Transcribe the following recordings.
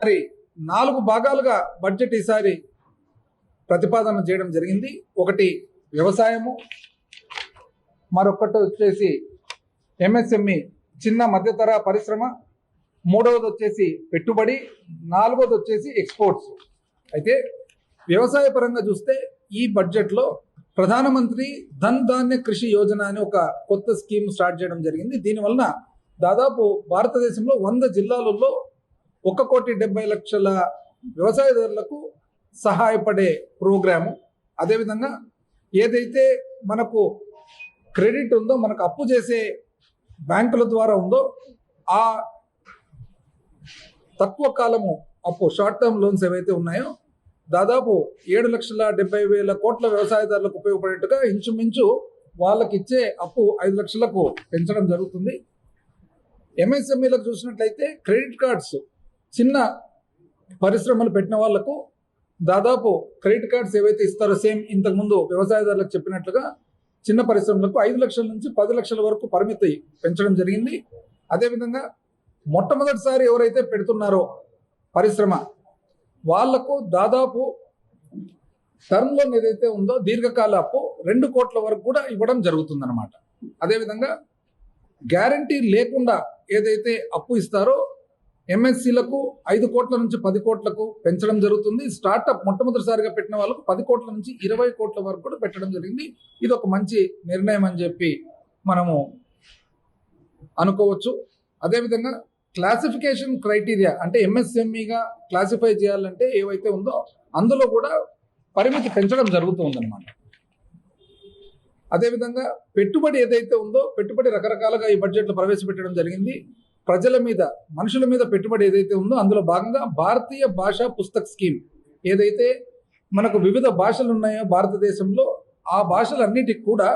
మరి 4 భాగాలుగా బడ్జెట్ ఈసారి ప్రతిపాదన చేయడం జరిగింది. ఒకటి వ్యవసాయము, మరొకటి వచ్చేసి ఎంఎస్ఎంఈ చిన్న మధ్యతర పరిశ్రమ, మూడవది వచ్చేసి పెట్టుబడి, నాలుగవది వచ్చేసి ఎక్స్పోర్ట్స్. అయితే వ్యవసాయ పరంగా చూస్తే ఈ బడ్జెట్లో ప్రధానమంత్రి ధన్ ధాన్య కృషి యోజన అని ఒక కొత్త స్కీమ్ స్టార్ట్ చేయడం జరిగింది. దీనివలన దాదాపు భారతదేశంలో 100 జిల్లాలలో 1,70,00,000 వ్యవసాయదారులకు సహాయపడే ప్రోగ్రాము. అదేవిధంగా ఏదైతే మనకు క్రెడిట్ ఉందో, మనకు అప్పు చేసే బ్యాంకుల ద్వారా ఉందో, ఆ తక్కువ కాలము అప్పు షార్ట్ టర్మ్ లోన్స్ ఏవైతే ఉన్నాయో దాదాపు 7,70,000 కోట్ల వ్యవసాయదారులకు ఉపయోగపడేట్టుగా ఇంచుమించు వాళ్ళకి ఇచ్చే అప్పు 5 లక్షలకు పెంచడం జరుగుతుంది. ఎంఎస్ఎంఈలకు చూసినట్లయితే క్రెడిట్ కార్డ్స్ చిన్న పరిశ్రమలు పెట్టిన వాళ్లకు దాదాపు క్రెడిట్ కార్డ్స్ ఏవైతే ఇస్తారో సేమ్ ఇంతకుముందు వ్యవసాయదారులకు చెప్పినట్లుగా చిన్న పరిశ్రమలకు 5 లక్షల నుంచి 10 లక్షల వరకు పరిమితి పెంచడం జరిగింది. అదేవిధంగా మొట్టమొదటిసారి ఎవరైతే పెడుతున్నారో పరిశ్రమ వాళ్లకు దాదాపు టర్మ్ లోన్ ఏదైతే ఉందో దీర్ఘకాల అప్పు 2 కోట్ల వరకు కూడా ఇవ్వడం జరుగుతుందన్నమాట. అదేవిధంగా గ్యారంటీ లేకుండా ఏదైతే అప్పు ఇస్తారో ఎంఎస్సీలకు 5 కోట్ల నుంచి 10 కోట్లకు పెంచడం జరుగుతుంది. స్టార్టప్ మొట్టమొదటిసారిగా పెట్టిన వాళ్ళకు 10 కోట్ల నుంచి 20 కోట్ల వరకు కూడా పెట్టడం జరిగింది. ఇది ఒక మంచి నిర్ణయం అని చెప్పి మనము అనుకోవచ్చు. అదేవిధంగా క్లాసిఫికేషన్ క్రైటీరియా అంటే ఎంఎస్ఎంఈగా క్లాసిఫై చేయాలంటే ఏవైతే ఉందో అందులో కూడా పరిమితి పెంచడం జరుగుతుందన్నమాట. అదేవిధంగా పెట్టుబడి ఏదైతే ఉందో పెట్టుబడి రకరకాలుగా ఈ బడ్జెట్లో ప్రవేశపెట్టడం జరిగింది. ప్రజల మీద, మనుషుల మీద పెట్టుబడి ఏదైతే ఉందో అందులో భాగంగా భారతీయ భాషా పుస్తక్ స్కీమ్ ఏదైతే మనకు వివిధ భాషలు ఉన్నాయో భారతదేశంలో ఆ భాషలన్నిటికి కూడా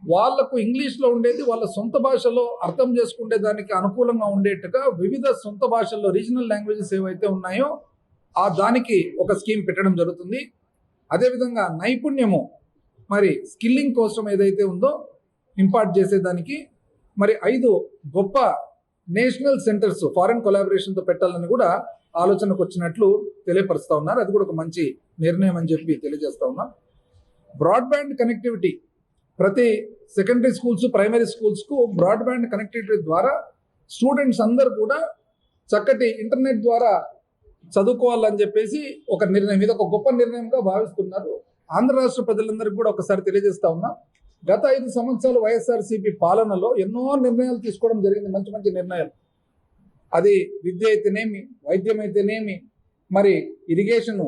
వాళ్లకు ఇంగ్లీష్లో ఉండేది వాళ్ళ సొంత భాషలో అర్థం చేసుకునే దానికి అనుకూలంగా ఉండేట్టుగా వివిధ సొంత భాషల్లో రీజనల్ లాంగ్వేజెస్ ఏవైతే ఉన్నాయో ఆ దానికి ఒక స్కీమ్ పెట్టడం జరుగుతుంది. అదేవిధంగా నైపుణ్యము మరి స్కిల్లింగ్ కోసం ఏదైతే ఉందో ఇంపార్ట్ చేసేదానికి మరి 5 గొప్ప నేషనల్ సెంటర్స్ ఫారెన్ కొలాబరేషన్తో పెట్టాలని కూడా ఆలోచనకు వచ్చినట్లు తెలియపరుస్తూ ఉన్నారు. అది కూడా ఒక మంచి నిర్ణయం అని చెప్పి తెలియజేస్తా ఉన్నాం. బ్రాడ్బ్యాండ్ కనెక్టివిటీ ప్రతి సెకండరీ స్కూల్స్, ప్రైమరీ స్కూల్స్కు బ్రాడ్బ్యాండ్ కనెక్టివిటీ ద్వారా స్టూడెంట్స్ అందరూ కూడా చక్కటి ఇంటర్నెట్ ద్వారా చదువుకోవాలని చెప్పేసి ఒక నిర్ణయం, ఇది ఒక గొప్ప నిర్ణయంగా భావిస్తున్నారు. ఆంధ్ర రాష్ట్ర ప్రజలందరికీ కూడా ఒకసారి తెలియజేస్తా ఉన్నా, గత 5 సంవత్సరాలు వైఎస్ఆర్సీపీ పాలనలో ఎన్నో నిర్ణయాలు తీసుకోవడం జరిగింది, మంచి మంచి నిర్ణయాలు. అది విద్య అయితేనేమి, వైద్యం అయితేనేమి, మరి ఇరిగేషన్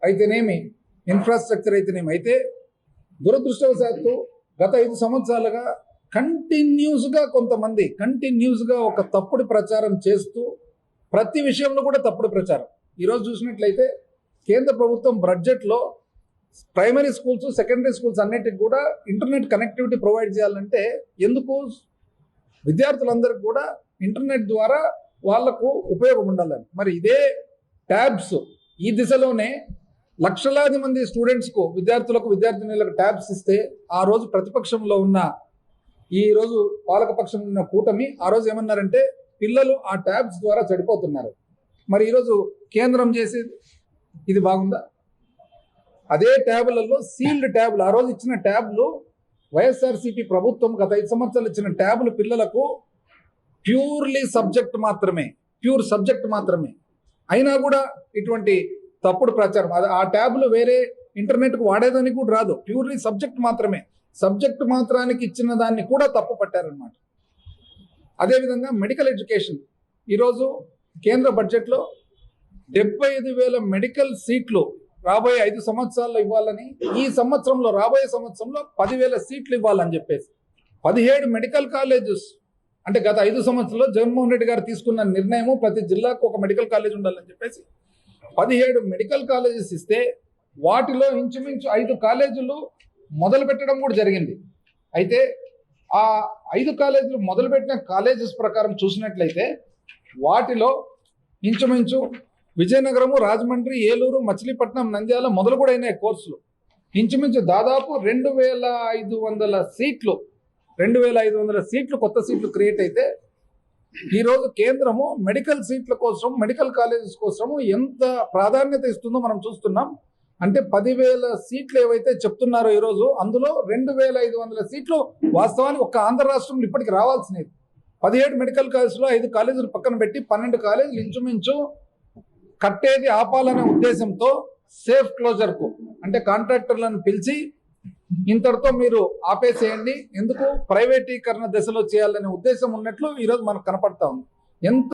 అయితేనేమి, ఇన్ఫ్రాస్ట్రక్చర్ అయితేనేమి. అయితే దురదృష్టవశాత్తు గత 5 సంవత్సరాలుగా కంటిన్యూస్గా ఒక తప్పుడు ప్రచారం చేస్తూ ప్రతి విషయంలో కూడా తప్పుడు ప్రచారం. ఈరోజు చూసినట్లయితే కేంద్ర ప్రభుత్వం బడ్జెట్లో ప్రైమరీ స్కూల్స్, సెకండరీ స్కూల్స్ అన్నిటికి కూడా ఇంటర్నెట్ కనెక్టివిటీ ప్రొవైడ్ చేయాలంటే ఎందుకు విద్యార్థులందరికీ కూడా ఇంటర్నెట్ ద్వారా వాళ్లకు ఉపయోగం ఉండాలని. మరి ఇదే ట్యాబ్స్ ఈ దిశలోనే లక్షలాది మంది స్టూడెంట్స్కు, విద్యార్థినులకు ట్యాబ్స్ ఇస్తే ఆ రోజు ప్రతిపక్షంలో ఉన్న, ఈ రోజు పాలకపక్షంలో ఉన్న కూటమి ఆ రోజు ఏమన్నారంటే పిల్లలు ఆ ట్యాబ్స్ ద్వారా చెడిపోతున్నారు. మరి ఈరోజు కేంద్రం చేసేది ఇది బాగుందా? అదే ట్యాబులలో సీల్డ్ ట్యాబులు, ఆ రోజు ఇచ్చిన ట్యాబులు వైఎస్ఆర్సీపీ ప్రభుత్వం గత 5 సంవత్సరాలు ఇచ్చిన ట్యాబులు పిల్లలకు ప్యూర్ సబ్జెక్ట్ మాత్రమే అయినా కూడా ఇటువంటి తప్పుడు ప్రచారం. ఆ ట్యాబులు వేరే ఇంటర్నెట్కు వాడేదానికి కూడా రాదు, ప్యూర్లీ సబ్జెక్ట్ మాత్రమే. సబ్జెక్ట్ మాత్రానికి ఇచ్చిన దాన్ని కూడా తప్పు పట్టారనమాట. అదేవిధంగా మెడికల్ ఎడ్యుకేషన్ ఈరోజు కేంద్ర బడ్జెట్లో 75,000 మెడికల్ సీట్లు రాబోయే 5 సంవత్సరాల్లో ఇవ్వాలని, ఈ సంవత్సరంలో రాబోయే సంవత్సరంలో 10,000 సీట్లు ఇవ్వాలని చెప్పేసి 17 మెడికల్ కాలేజెస్, అంటే గత 5 సంవత్సరాల్లో జగన్మోహన్ రెడ్డి గారు తీసుకున్న నిర్ణయము ప్రతి జిల్లాకు ఒక మెడికల్ కాలేజ్ ఉండాలని చెప్పేసి 17 మెడికల్ కాలేజెస్ ఇస్తే వాటిలో ఇంచుమించు 5 కాలేజీలు మొదలు పెట్టడం కూడా జరిగింది. అయితే ఆ 5 కాలేజీలు మొదలుపెట్టిన కాలేజెస్ ప్రకారం చూసినట్లయితే వాటిలో ఇంచుమించు విజయనగరము, రాజమండ్రి, ఏలూరు, మచిలీపట్నం, నంద్యాల మొదలు కూడా అయినాయి కోర్సులు. ఇంచుమించు దాదాపు 2,500 సీట్లు కొత్త సీట్లు క్రియేట్ అయితే ఈ రోజు కేంద్రము మెడికల్ సీట్ల కోసం, మెడికల్ కాలేజెస్ కోసము ఎంత ప్రాధాన్యత ఇస్తుందో మనం చూస్తున్నాం. అంటే 10,000 సీట్లు ఏవైతే చెప్తున్నారో ఈరోజు, అందులో 2,500 సీట్లు వాస్తవానికి ఒక్క ఆంధ్ర రాష్ట్రంలో ఇప్పటికి రావాల్సినవి. 17 మెడికల్ కాలేజీలో 5 కాలేజీలు పక్కన పెట్టి 12 కాలేజీలు ఇంచుమించు కట్టేది ఆపాలనే ఉద్దేశంతో సేఫ్ క్లోజర్కు, అంటే కాంట్రాక్టర్లను పిలిచి ఇంతటితో మీరు ఆపేసేయండి, ఎందుకు ప్రైవేటీకరణ దశలో చేయాలనే ఉద్దేశం ఉన్నట్లు ఈరోజు మనకు కనపడతా ఉంది. ఎంత